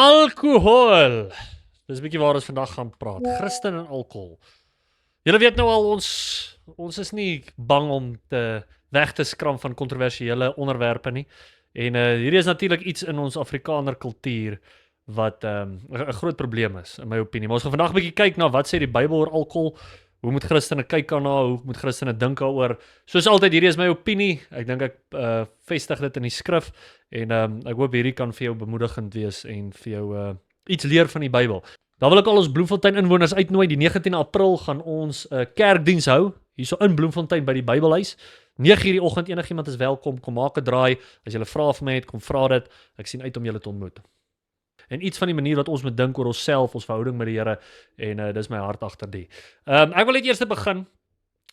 Alkohol. Dis 'n bietjie waar ons vandag gaan praat. Christen en alkohol. Julle weet nou al ons is nie bang om te weg te skram van kontroversiële onderwerpe nie. En hierdie is natuurlik iets in ons Afrikaner kultuur wat 'n groot probleem is in my opinie. Maar ons gaan vandag 'n bietjie kyk na wat sê die Bybel oor alkohol. Hoe moet Christene kyk daarna? Hoe moet Christene dink daaroor? Soos altyd, hierdie is my opinie. Ek dink ek vestig dit in die skrif en ek hoop hierdie kan vir jou bemoedigend wees en vir jou iets leer van die Bybel. Dan wil ek al ons Bloemfontein inwoners uitnooi. Die 19 April gaan ons 'n kerkdiens hou hierso in Bloemfontein by die Bybelhuis. 9:00 die oggend, enigiemand is welkom. Kom maak 'n draai. As jy 'n vraag vir my het, kom vra dit. Ek sien uit om julle te ontmoet. En iets van die manier wat ons moet dink oor onsself, ons verhouding met die Here en dis my hart agter die. Ek wil net eers begin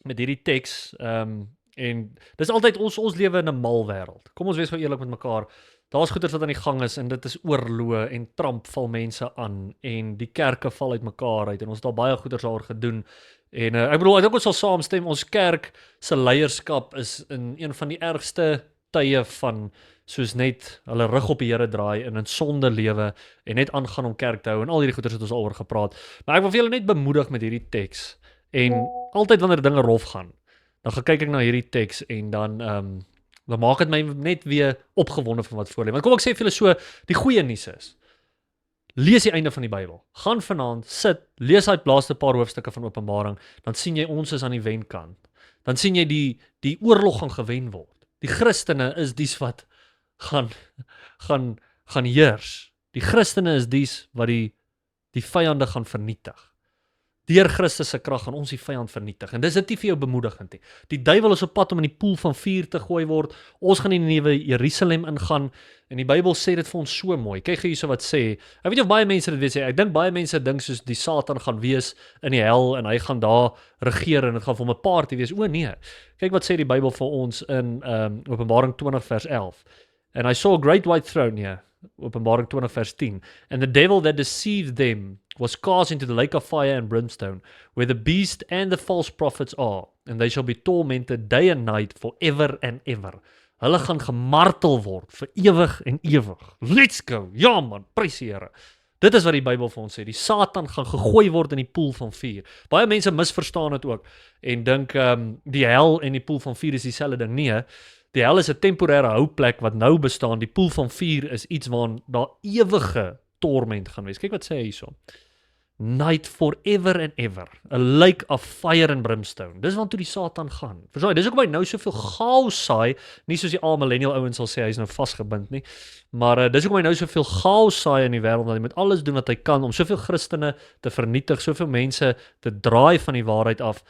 met hierdie teks. En dis altyd ons lewe in 'n mal wêreld. Kom ons wees gou eerlik met mekaar. Daar's goeters wat aan die gang is en dit is oorloë en tramp val mense aan en die kerke val uitmekaar uit en ons het al baie goeters daaroor gedoen. En ek bedoel, ek dink ons sal saamstem, ons kerk se leierskap is in een van die ergste tye van soos net hulle rug op die Here draai en in sonde lewe en net aangaan om kerk te hou en al hierdie goeters het ons al oor gepraat. Maar ek wil vir julle net bemoedig met hierdie teks. En altyd wanneer dinge rof gaan, dan gaan kyk ek na hierdie teks en dan maak dit my net weer opgewonde van wat voor lê. Want kom ek sê vir julle so, die goeie nuus is, lees die einde van die Bybel. Gaan vanaand, sit, lees daai laaste paar hoofstukke van Openbaring, dan sien jy ons is aan die wenkant. Dan sien jy die oorlog gaan gewen word. Die Christene is dies wat gaan heers. Die Christene is dies wat die vyande gaan vernietig. Deur Christus se krag gaan ons die vyand vernietig. En dis dit nie vir jou bemoedigend nie. Die duiwel is op pad om in die poel van vuur te gooi word. Ons gaan in die nuwe Jerusalem ingaan en die Bybel sê dit vir ons so mooi. Kyk hierso wat sê. Ek weet nie of baie mense dit weet sê. Ek dink baie mense dink soos die Satan gaan wees in die hel en hy gaan daar regeer en dit gaan vir hom 'n party wees. O nee. Kyk wat sê die Bybel vir ons in Openbaring 20 vers 11. And I saw a great white throne here. Openbaring 20 vers 10. And the devil that deceived them was cast into the lake of fire and brimstone, where the beast and the false prophets are, and they shall be tormented day and night forever and ever. Hulle gaan gemartel word vir ewig en ewig. Let's go! Ja man, prys die Here. Dit is wat die Bybel vir ons sê. Die Satan gaan gegooi word in die poel van vuur. Baie mense misverstaan dit ook en dink die hel en die poel van vuur is dieselfde ding. Nee, die hel is 'n temporêre houplek wat nou bestaan. Die poel van vuur is iets waarin daar ewige torment gaan wees. Kyk wat sê hy hierso. Night forever and ever. A lake of fire and brimstone. Dis waartoe die Satan gaan. Versaai, dis hoekom hy nou soveel chaos saai, nie soos die al millennial ouens sal sê hy's nou vasgebind nie, maar dis hoekom hy nou soveel chaos saai in die wêreld, want hy moet alles doen wat hy kan om soveel Christene te vernietig, soveel mense te draai van die waarheid af,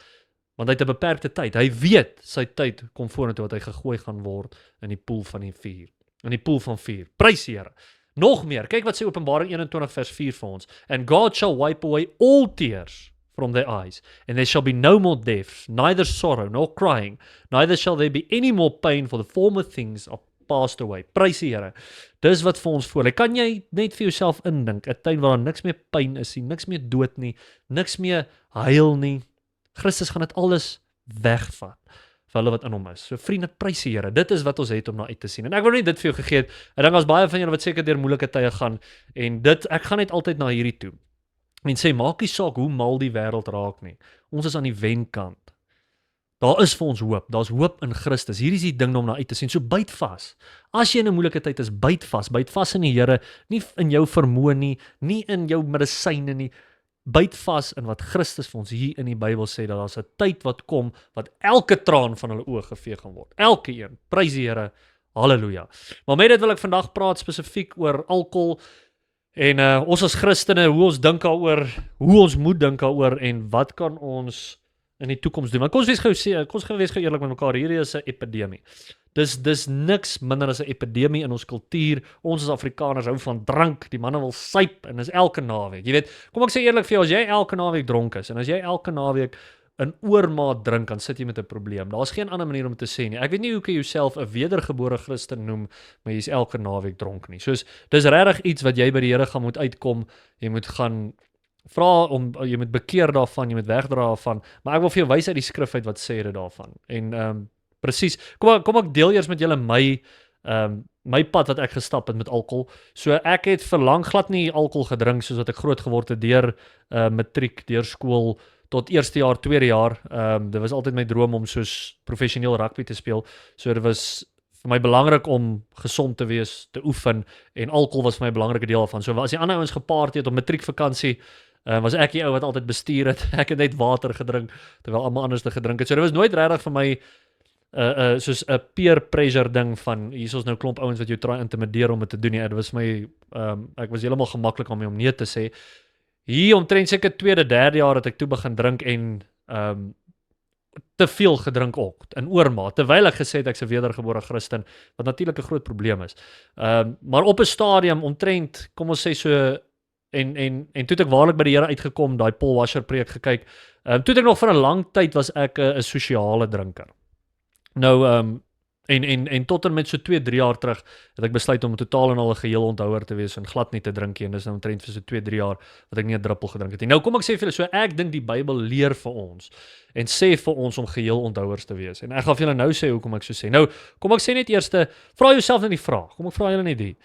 want hy het 'n beperkte tyd. Hy weet sy tyd kom vorentoe wat hy gegooi gaan word in die poel van die vuur. In die poel van vuur. Prys die Here. Nog meer, kyk wat sê Openbaring 21 vers 4 vir ons. And God shall wipe away all tears from their eyes, and there shall be no more death, neither sorrow nor crying, neither shall there be any more pain, for the former things are passed away. Prys die Here. Dis wat vir ons voorlê. Kan jy net vir jouself indink, 'n tyd waar daar niks meer pyn is nie, niks meer dood nie, niks meer huil nie. Christus gaan dit alles wegvat vir hulle wat in hom is. So vriende, prys die Here. Dit is wat ons het om na uit te sien. En ek wil net dit vir jou gegee het. Ek dink daar's baie van julle wat seker deur moeilike tye gaan en ek gaan net altyd na hierdie toe. En sê maak nie saak hoe mal die wêreld raak nie. Ons is aan die wenkant. Daar is vir ons hoop. Daar's hoop in Christus. Hier is die ding om na uit te sien. So byt vas. As jy in 'n moeilike tyd is, byt vas in die Here, nie in jou vermoë nie in jou medisyne nie. Byt vas in wat Christus vir ons hier in die Bybel sê, dat daar's 'n tyd wat kom, wat elke traan van hulle oë gevee gaan word. Elke een. Prys die Here. Halleluja. Maar met dit wil ek vandag praat spesifiek oor alkohol en ons as Christene, hoe ons dink daaroor, hoe ons moet dink daaroor en wat kan ons in die toekoms doen. Maar kom ons wees gou eerlik met mekaar, hierdie is 'n epidemie. Dis niks minder as 'n epidemie in ons kultuur. Ons as Afrikaners hou van drank, die manne wil suip en dis elke naweek. Jy weet, kom ek sê eerlik vir jou, as jy elke naweek dronk is en as jy elke naweek in oormaat drink, dan sit jy met 'n probleem. Daar's geen ander manier om te sê nie. Ek weet nie hoe kan jy jouself 'n wedergebore Christen noem, maar jy's elke naweek dronk nie. Soos dis regtig iets wat jy by die Here gaan moet uitkom. Jy moet gaan vra om jy moet bekeer daarvan, jy moet wegdra daarvan. Maar ek wil vir jou wys uit die skrif uit wat sê dit daarvan. En presies. Kom ek deel eers met julle my pad wat ek gestap het met alkohol. So ek het vir lank glad nie alkohol gedrink soos wat ek groot geword het deur matriek, deur skool tot eerste jaar, tweede jaar. Dit was altyd my droom om soos professioneel rugby te speel. So dit was vir my belangrik om gesond te wees, te oefen en alkohol was vir my 'n belangrike deel daarvan. So as die ander ouens geparty het op matriekvakansie, was ek die ou wat altyd bestuur het. Ek het net water gedrink terwyl almal anders te gedrink het. So dit was nooit regtig vir my soos 'n peer pressure ding van hier is nou klomp ouens wat jou try intimideer om dit te doen nie. Dit was my ek was heeltemal gemaklik om nee te sê. Hier omtrent seker tweede, derde jaar het ek toe begin drink en te veel gedrink ook in oormaat terwyl ek gesê het ek's 'n wedergebore Christen wat natuurlik 'n groot probleem is. Maar op 'n stadium omtrent kom ons sê so en toe het ek waarlik by die Here uitgekom, daai Paul Washer preek gekyk. Toe het ek nog vir 'n lang tyd was ek 'n sosiale drinker. Nou en tot en met so 2-3 jaar terug het ek besluit om totaal en al 'n geheel onthouer te wees en glad nie te drink nie. En dis nou omtrent vir so 2-3 jaar wat ek nie 'n druppel gedrink het nie. Nou kom ek sê vir julle, so ek dink die Bybel leer vir ons en sê vir ons om geheel onthouers te wees. En ek gaan vir julle nou sê hoekom ek so sê. Nou, kom ek sê net eers, vra jouself net die vraag. Kom ek vra julle net die.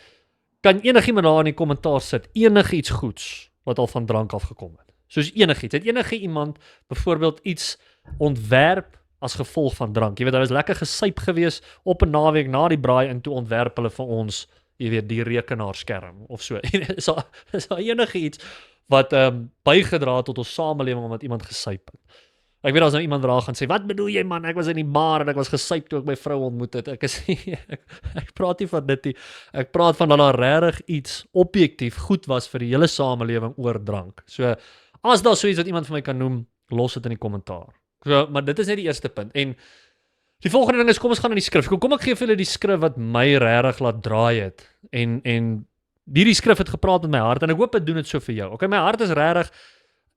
Kan enigiemand daar in die kommentaar sit enigiets goeds wat al van drank afgekom het? Soos enigiets. Het enige iemand byvoorbeeld iets ontwerp as gevolg van drank? Jy weet, hy was lekker gesyp gewees op 'n naweek na die braai en toe ontwerp hulle vir ons, jy weet, die rekenaarskerm of so. Is daar enige iets wat bygedra het tot ons samelewing omdat iemand gesyp het? Ek weet as nou iemand daar gaan sê, wat bedoel jy man, ek was in die bar en ek was gesyp toe ek my vrou ontmoet het. Ek praat nie van dit nie. Ek praat van dat daar regtig iets objektief goed was vir die hele samelewing oor drank. So, as daar so iets wat iemand vir my kan noem, los dit in die kommentaar. So, maar dit is net die eerste punt. En die volgende ding is, kom ons gaan na die skrif. Kom ek gee vir julle die skrif wat my regtig laat draai het. En hierdie skrif het gepraat met my hart en ek hoop dit doen dit so vir jou. Okay, my hart is regtig,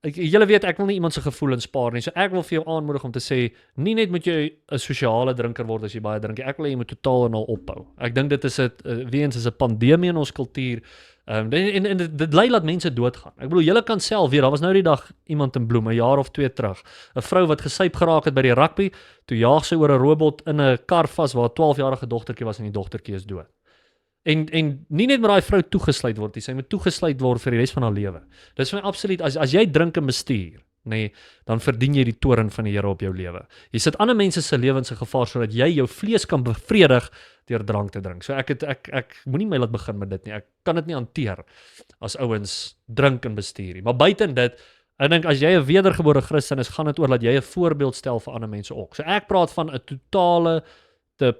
julle weet ek wil nie iemand se gevoelens spaar nie. So ek wil vir jou aanmoedig om te sê, nie net moet jy 'n sosiale drinker word as jy baie drink. Ek wil hê jy moet totaal en al ophou. Ek dink dit is 'n pandemie in ons kultuur. En dit lei dat mense doodgaan. Ek bedoel, julle kan self weer, daar was nou die dag iemand in Bloem, 'n jaar of 2 terug, 'n vrou wat gesyp geraak het by die rugby, toe jaag sy oor 'n robot in 'n kar vas waar 'n 12-jarige dogtertjie was en die dogtertjie is dood. En nie net met daai vrou toegesluit word, sy moet toegesluit word vir die res van haar lewe. Dis vir my absoluut, as jy drink en bestuur, nee, dan verdien jy die toorn van die Here op jou lewe. Jy sit ander mense se lewens in gevaar sodat jy jou vlees kan bevredig deur drank te drink. So ek moenie my laat begin met dit nie. Ek kan dit nie hanteer as ouens drink en bestuur nie. Maar buiten dit, ek dink as jy 'n wedergebore Christen is, gaan dit oor dat jy 'n voorbeeld stel vir ander mense ook. So ek praat van 'n totale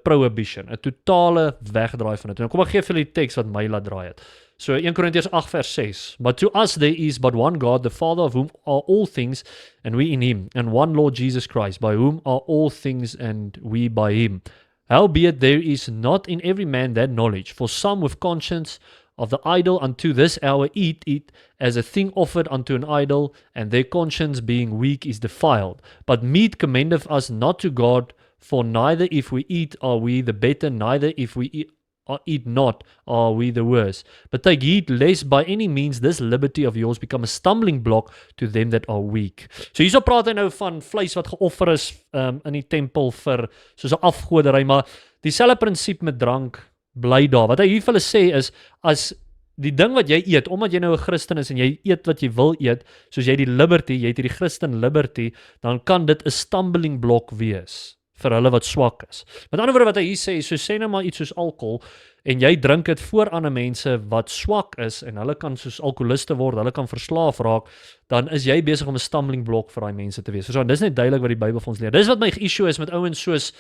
prohibition, 'n totale wegdraai van dit. Nou kom ek gee vir julle die teks wat my laat draai het. So 1 Korintiërs 8 vers 6. But to us there is but one God, the Father of whom are all things, and we in him, and one Lord Jesus Christ, by whom are all things, and we by him. Howbeit there is not in every man that knowledge, for some with conscience of the idol unto this hour eat it as a thing offered unto an idol, and their conscience being weak is defiled. But meat commendeth us not to God, for neither if we eat are we the better, neither if we eat not are we the worse. But take heed lest by any means this liberty of yours become a stumbling block to them that are weak. So hierso praat hy nou van vleis wat geoffer is in die tempel vir soos 'n afgoderry, maar dieselfde prinsip met drank bly daar. Wat hy hier vir hulle sê is, as die ding wat jy eet, omdat jy nou 'n Christen is en jy eet wat jy wil eet, soos jy die liberty, jy het hierdie Christen liberty, dan kan dit 'n stumbling block wees vir hulle wat swak is. Met ander woorde wat hy hier sê, so sê nou maar iets soos alkohol, en jy drink dit voor ander mense wat swak is, en hulle kan soos alkoholiste word, hulle kan verslaaf raak, dan is jy besig om 'n stumbling block vir daai mense te wees. So dis net duidelik wat die Bybel vir ons leer. Dis wat my issue is met ouens soos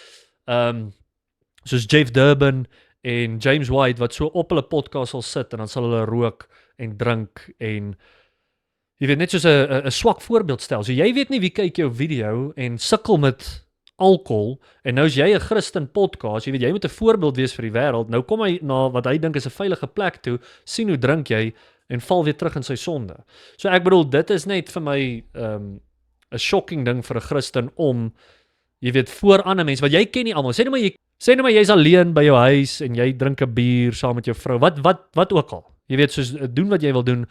Jeff Durbin en James White, wat so op hulle podcast sal sit, en dan sal hulle rook en drink, en jy weet, net soos 'n swak voorbeeld stel. So jy weet nie wie kyk jou video en sukkel met alkohol, en nou is jy 'n Christen podcast, jy weet, jy moet 'n voorbeeld wees vir die wêreld. Nou kom hy na wat hy dink is 'n veilige plek toe, sien hoe drink jy, en val weer terug in sy sonde. So ek bedoel, dit is net vir my 'n shocking ding vir 'n Christen om, jy weet, voor ander mense, wat jy ken nie almal, sê nou maar jy's alleen by jou huis, en jy drink 'n bier saam met jou vrou, wat ook al, jy weet, soos doen wat jy wil doen.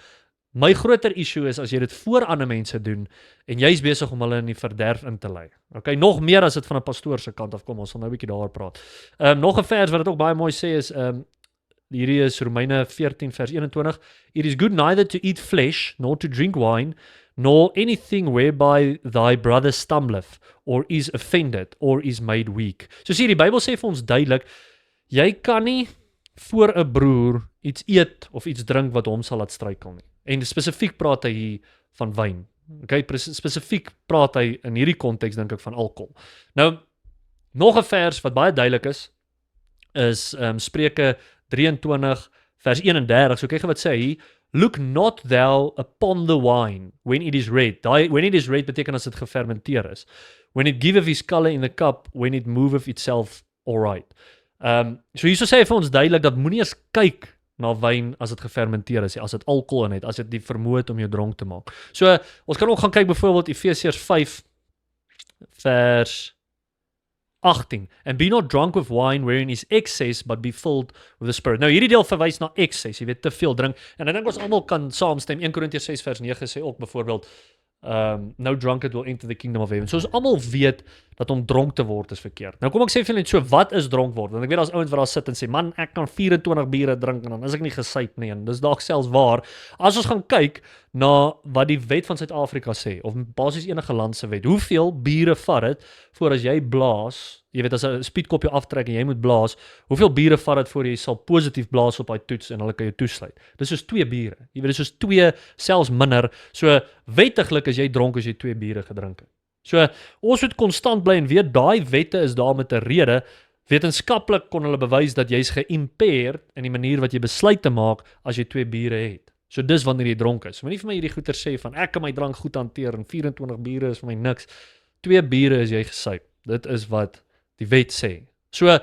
My groter issue is as jy dit voor ander mense doen, en jy's besig om hulle in die verderf in te lei. Okay, nog meer as dit van 'n pastoor se kant af kom, ons sal nou 'n bietjie daaroor praat. Nog 'n vers wat dit ook baie mooi sê is, hierdie is Romeine 14 vers 21. It is good neither to eat flesh, nor to drink wine, nor anything whereby thy brother stumbleth, or is offended, or is made weak. So sien die Bybel sê vir ons duidelik, jy kan nie voor 'n broer iets eet of iets drink wat hom sal laat struikel nie. En spesifiek praat hy hier van wyn. Okay, spesifiek praat hy in hierdie konteks dink ek van alkohol. Nou, nog 'n vers wat baie duidelik is Spreuke 23 vers 31. So kyk wat sê hy, look not thou upon the wine when it is red. When it is red beteken as dit gefermenteer is. When it giveth his colour in the cup, when it moveth itself alright. So hierso sê hy vir ons duidelik dat moenie eens kyk na wyn as dit gefermenteer is, as dit alkohol in het, as dit die vermoë het om jou dronk te maak. So ons kan ook gaan kyk byvoorbeeld Efesiërs 5 vers 18. And be not drunk with wine wherein is excess, but be filled with the Spirit. Nou hierdie deel verwys na excess, jy weet, te veel drink. En ek dink ons almal kan saamstem, 1 Korintiërs 6 vers 9 sê ook byvoorbeeld, no drunkard will enter the kingdom of heaven. So ons almal weet dat om dronk te word is verkeerd. Nou kom ek sê vir julle net so, wat is dronk word? Want ek weet daar's ouens wat daar sit en sê, man, ek kan 24 biere drink en dan is ek nie gesuip nie. En dis dalk selfs waar. As ons gaan kyk na wat die wet van Suid-Afrika sê, of basies enige land se wet, hoeveel biere vat dit voor as jy blaas, jy weet as 'n speedkop jou aftrek en jy moet blaas, hoeveel biere vat dit voor jy sal positief blaas op daai toets en hulle kan jou toesluit? Dis soos 2 biere. Jy weet dis soos 2, selfs minder. So wettiglik is jy dronk as jy 2 biere gedrink het. So ons moet konstant bly en weet daai wette is daar met 'n rede. Wetenskaplik kon hulle bewys dat jy's ge-impaired in die manier wat jy besluite maak as jy 2 biere het. So dis wanneer jy dronk is. Moenie vir my hierdie goeie sê van ek kan my drank goed hanteer en 24 biere is vir my niks. 2 biere is jy gesuip. Dit is wat die wet sê. So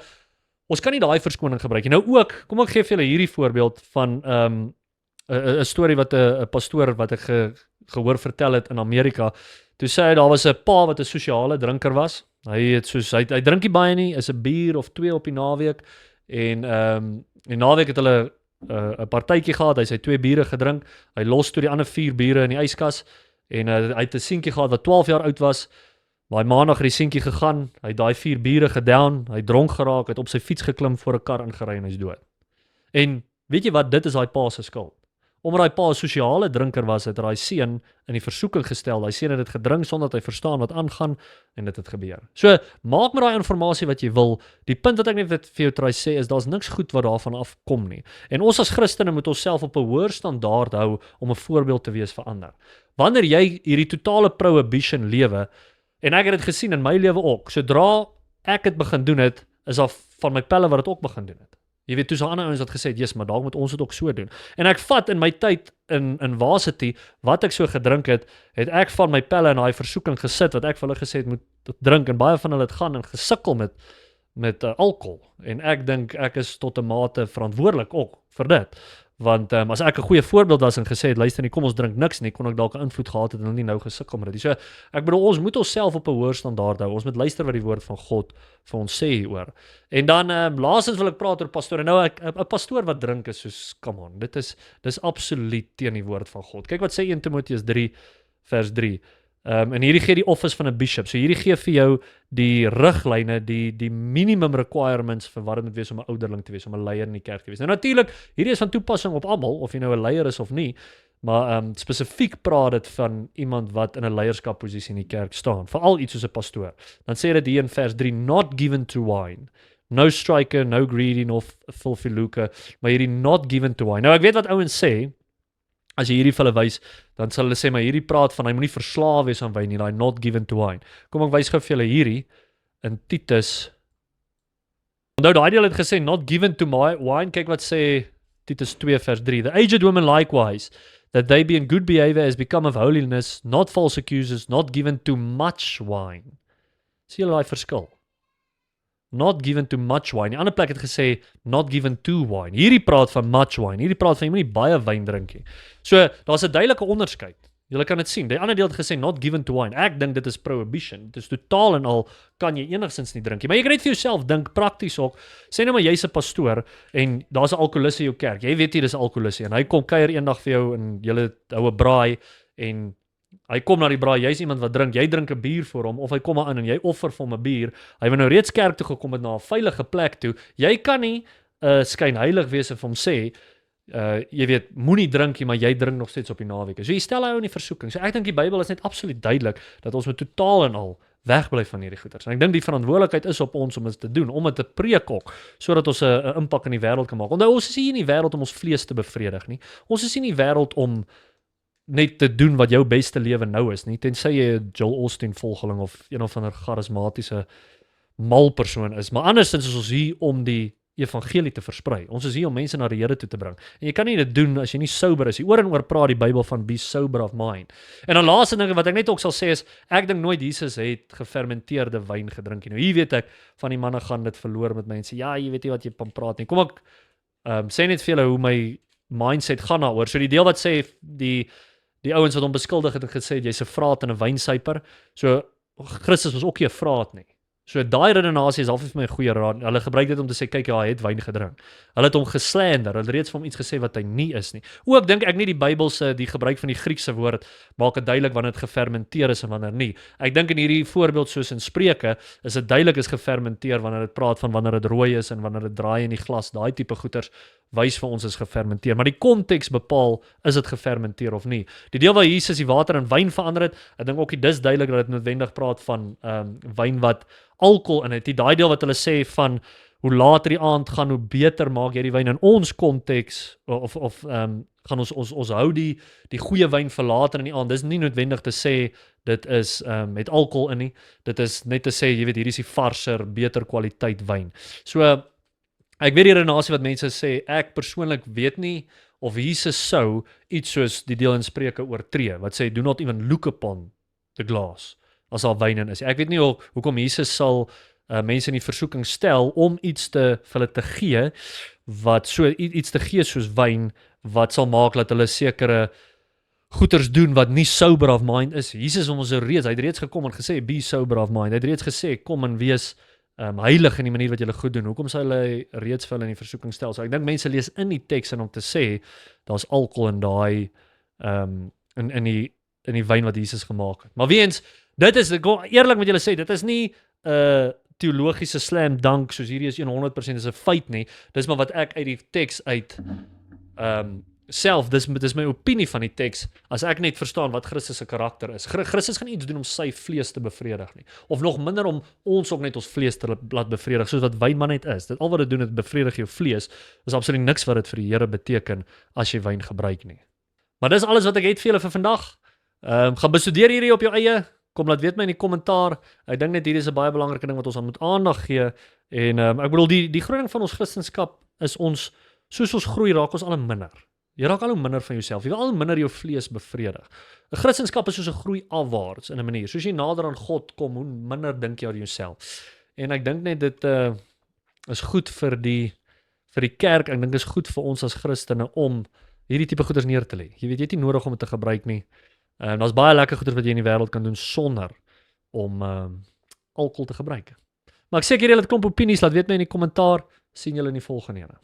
ons kan nie daai verskoning gebruik nie. Nou ook, kom ek gee vir julle hierdie voorbeeld van 'n storie wat 'n pastoor wat ek gehoor vertel het in Amerika. Toe sê hy daar was 'n pa wat 'n sosiale drinker was. Hy drink nie baie nie, is 'n bier of 2 op die naweek en die naweek het hulle 'n partytjie gehad, hy het 2 biere gedrink. Hy los toe die ander 4 biere in die yskas en hy het 'n seentjie gehad wat 12 jaar oud was. Daai maandag het die seentjie gegaan, hy het daai 4 biere gedown, hy dronk geraak, het op sy fiets geklim voor 'n kar ingery en hy's dood. En weet jy wat, dit is daai pa se skuld. Omdat daai pa 'n sosiale drinker was, het daai seun in die versoeking gestel. Daai seun het dit gedrink sonder dat hy verstaan wat aangaan en dit het gebeur. So, maak met daai inligting wat jy wil. Die punt wat ek net vir jou try sê is daar's niks goed wat daarvan afkom nie. En ons as Christene moet onsself op 'n hoër standaard hou om 'n voorbeeld te wees vir ander. Wanneer jy hierdie totale prohibition lewe, en ek het dit gesien in my lewe ook, sodra ek dit begin doen het, is daar van my pelle wat dit ook begin doen het. Jy weet, toe so ander ouens wat gesê het, "Jesus, maar dalk moet ons dit ook so doen." En ek vat in my tyd in varsity wat ek so gedrink het ek van my pelle in daai versoeking gesit wat ek vir hulle gesê het moet drink en baie van hulle het gaan en gesukkel met alkohol. En ek dink ek is tot 'n mate verantwoordelik ook vir dit. Want as ek 'n goeie voorbeeld was en gesê het, luister nie, kom ons drink niks nie, kon ek dalk 'n invloed gehad het en nie nou gesukkel met dit. So ek bedoel ons moet onsself op 'n hoër standaard hou. Ons moet luister wat die woord van God vir ons sê hieroor. En dan laastens wil ek praat oor pastore. Nou 'n pastoor wat drink is soos come on, dis absoluut teen die woord van God. Kyk wat sê 1 Timoteus 3 vers 3. En hierdie gee die office van 'n bishop. So hierdie gee vir jou die riglyne, die minimum requirements vir wat dit moet wees om 'n ouderling te wees, om 'n leier in die kerk te wees. Nou natuurlik, hierdie is van toepassing op almal, of jy nou 'n leier is of nie, maar spesifiek praat dit van iemand wat in 'n leierskapposisie in die kerk staan, veral iets soos 'n pastoor. Dan sê dit hier in vers 3, not given to wine. No striker, no greedy, no filthy lucre, maar hierdie not given to wine. Nou ek weet wat ouens sê, as jy hierdie vir hulle wys, dan sal hulle sê, maar hierdie praat van, hy moenie verslaaf wees aan wyn nie, daai not given to wine. Kom ek wys gou vir julle hierdie, in Titus. Onthou, daai deel het gesê, not given to wine, kyk wat sê Titus 2 vers 3. The aged women likewise, that they be in good behavior as become of holiness, not false accusers, not given to much wine. Sien julle daai verskil? Not given to much wine. Die ander plek het gesê, not given to wine. Hierdie praat van much wine. Hierdie praat van, jy moet nie baie wyn drink nie. So, daar's 'n duidelike onderskeid. Julle kan dit sien. Die ander deel het gesê, not given to wine. Ek dink dit is prohibition. Dit is totaal en al, kan jy enigstens nie drink nie. Maar jy kan net vir jouself dink, prakties ook. Sê nou maar, jy's 'n pastoor, en daar's 'n alkoholist in jou kerk. Jy weet jy dis 'n alkoholist, en hy kom kuier eendag vir jou, en julle hou 'n braai, en hy kom na die braai, jy's iemand wat drink, jy drink 'n bier vir hom, of hy kom maar in en jy offer vir hom 'n bier, hy wil nou reeds kerk toe gekom het na 'n veilige plek toe, jy kan nie skynheilig wees en vir hom sê, jy weet, moenie drink nie, maar jy drink nog steeds op die naweke. So jy stel hy in die versoeking. So ek dink die Bybel is net absoluut duidelik dat ons moet totaal en al wegbly van hierdie goeders. En ek dink die verantwoordelikheid is op ons om dit te doen, om dit te preek ook, sodat ons 'n impak in die wêreld kan maak. Onthou, ons is nie in die wêreld om ons vlees te bevredig nie. Ons is nie in die wêreld om net te doen wat jou beste lewe nou is nie, tensy jy 'n Joel Austin volgeling of een of ander charismatiese mal persoon is. Maar andersins is ons hier om die evangelie te versprei. Ons is hier om mense na die Here toe te bring. En jy kan nie dit doen as jy nie sober is. Oor en oor praat die Bybel van be sober of mind. En dan laaste ding wat ek net ook sal sê is, ek dink nooit Jesus het gefermenteerde wyn gedrink nie. Nou hier weet ek van die manne gaan dit verloor met mense. Ja, jy weet nie wat jy van praat nie. Kom ek sê net vir julle hoe my mindset gaan daaroor. So die deel wat sê die ouens wat hom beskuldig het en gesê jy's 'n vraat en 'n wynsuiper. So Christus was ook nie 'n vraat nie. So daai redenasie is half vir my 'n goeie raad. Hulle gebruik dit om te sê kyk ja, hy het wyn gedrink. Hulle het hom geslander. Hulle het reeds vir hom iets gesê wat hy nie is nie. Ook dink ek nie die Bybelse die gebruik van die Griekse woord maak dit duidelik wanneer dit gefermenteer is en wanneer nie. Ek dink in hierdie voorbeeld soos in Spreuke is dit duidelik is gefermenteer wanneer dit praat van wanneer dit rooi is en wanneer dit draai in die glas. Daai tipe goeters wys vir ons is gefermenteer. Maar die konteks bepaal is dit gefermenteer of nie. Die deel waar Jesus die water in wyn verander het, ek dink ook dis duidelik dat dit noodwendig praat van wyn wat alkohol in het. Die deel wat hulle sê van hoe later die aand gaan, hoe beter maak jy die wyn in ons konteks gaan ons hou die goeie wyn vir later in die aand. Dis nie noodwendig te sê dit is met alkohol in nie. Dit is net te sê jy weet hier is die varser, beter kwaliteit wyn. So ek weet die redenasie wat mense sê, ek persoonlik weet nie of Jesus sou iets soos die deel in Spreuke oortree wat sê do not even look upon the glass as daar wyn in is. Ek weet nie hoekom Jesus sal mense in die versoeking stel om iets vir hulle te gee wat iets te gee soos wyn wat sal maak dat hulle sekere goeders doen wat nie sober of mind is. Jesus hy het reeds gekom en gesê be sober of mind. Hy het reeds gesê kom en wees heilig in die manier wat julle goed doen. Hoekom sal hulle reeds vir hulle in die versoeking stel? So ek dink mense lees in die teks en om te sê daar's alkohol in daai in die wyn wat Jesus gemaak het. Maar weens dit is eerlik met julle sê, dit is nie 'n teologiese slam dunk soos hierdie is 100% is 'n feit nie. Dis maar wat ek uit die teks uit self, dis my opinie van die teks, as ek net verstaan wat Christus se karakter is. Christus gaan iets doen om sy vlees te bevredig nie. Of nog minder om ons ook net ons vlees te laat bevredig, soos wat wyn maar net is. Dit al wat dit doen, dit bevredig jou vlees. Dis absoluut niks wat dit vir die Here beteken as jy wyn gebruik nie. Maar dis alles wat ek het vir julle vir vandag. Gaan bestudeer hierdie op jou eie. Kom laat weet my in die kommentaar. Ek dink net hierdie is 'n baie belangrike ding wat ons aan moet aandag gee. En ek bedoel die groot ding van ons Christendom is soos ons groei raak ons al minder. Jy raak al hoe minder van jouself. Jy wil al hoe minder jou vlees bevredig. 'n Christendom is soos 'n groei afwaarts in 'n manier. Soos jy nader aan God kom, hoe minder dink jy aan jouself. En ek dink net dit is goed vir die kerk. Ek dink dit is goed vir ons as Christene om hierdie tipe goeders neer te lê. Jy weet jy het nie nodig om dit te gebruik nie. Daar's baie lekker goeders wat jy in die wêreld kan doen sonder om alkohol te gebruik. Maar ek sê ek hier julle het klomp opinies, laat weet my in die kommentaar. Sien julle in die volgende ene.